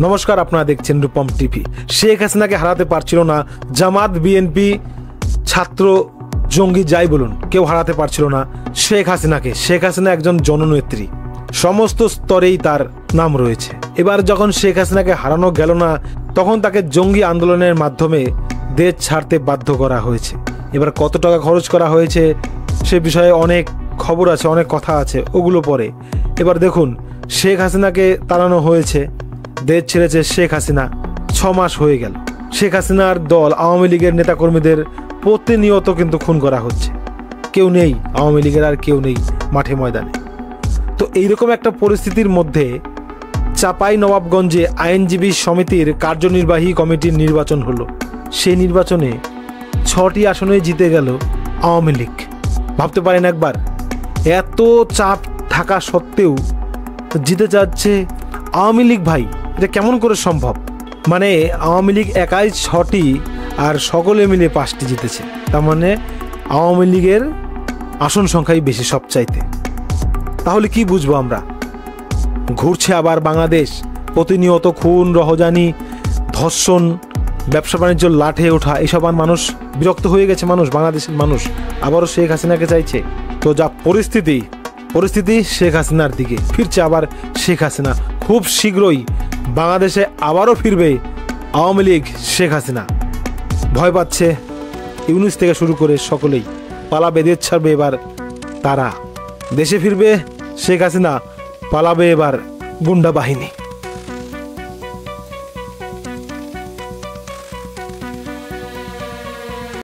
নমস্কার, আপনারা দেখছেন রূপম টিভি। শেখ হাসিনাকে হারাতে পারছিল না জামাত, বিএনপি, ছাত্র, জঙ্গি, যাই বলুন, কেউ হারাতে পারছিল না শেখ হাসিনাকে। শেখ হাসিনা একজন জননেত্রী, সমস্ত স্তরেই তার নাম রয়েছে। এবার যখন শেখ হাসিনাকে হারানো গেল না, তখন তাকে জঙ্গি আন্দোলনের মাধ্যমে দেশ ছাড়তে বাধ্য করা হয়েছে। এবার কত টাকা খরচ করা হয়েছে সে বিষয়ে অনেক খবর আছে, অনেক কথা আছে, ওগুলো পরে। এবার দেখুন, শেখ হাসিনাকে তাড়ানো হয়েছে, দেশ ছেড়েছে শেখ হাসিনা। 6 মাস হয়ে গেল। শেখ হাসিনার দল আওয়ামী লীগের নেতাকর্মীদের প্রতিনিয়ত কিন্তু খুন করা হচ্ছে। কেউ নেই, আওয়ামী লীগের আর কেউ নেই মাঠে ময়দানে। তো এইরকম একটা পরিস্থিতির মধ্যে চাঁপাইনবাবগঞ্জে আইনজীবী সমিতির কার্যনির্বাহী কমিটির নির্বাচন হলো। সেই নির্বাচনে 6টি আসনে জিতে গেল আওয়ামী লীগ। ভাবতে পারেন একবার, এত চাপ থাকা সত্ত্বেও জিতে যাচ্ছে আওয়ামী লীগ। ভাই, এটা কেমন করে সম্ভব? মানে আওয়ামী লীগ একাই 6টি আর সকলে মিলে 5টি জিতেছে। তার মানে আওয়ামী লীগের আসন সংখ্যাই বেশি সবচাইতে। তাহলে কি বুঝবো আমরা? ঘুরছে আবার বাংলাদেশ, প্রতিনিয়ত খুন, রহজানি, ধর্ষণ, ব্যবসা বাণিজ্য লাঠে ওঠা, এসব আর মানুষ বিরক্ত হয়ে গেছে। বাংলাদেশের মানুষ আবারও শেখ হাসিনাকে চাইছে। তো যা পরিস্থিতি শেখ হাসিনার দিকে ফিরছে। আবার শেখ হাসিনা খুব শীঘ্রই বাংলাদেশে আবারও ফিরবে আওয়ামী লীগ, শেখ হাসিনা। ভয় পাচ্ছে ইউনূস থেকে শুরু করে সকলেই। পালাবে, দেশ ছাড়বে এবার তারা। দেশে ফিরবে শেখ হাসিনা, পালাবে এবার গুন্ডা বাহিনী।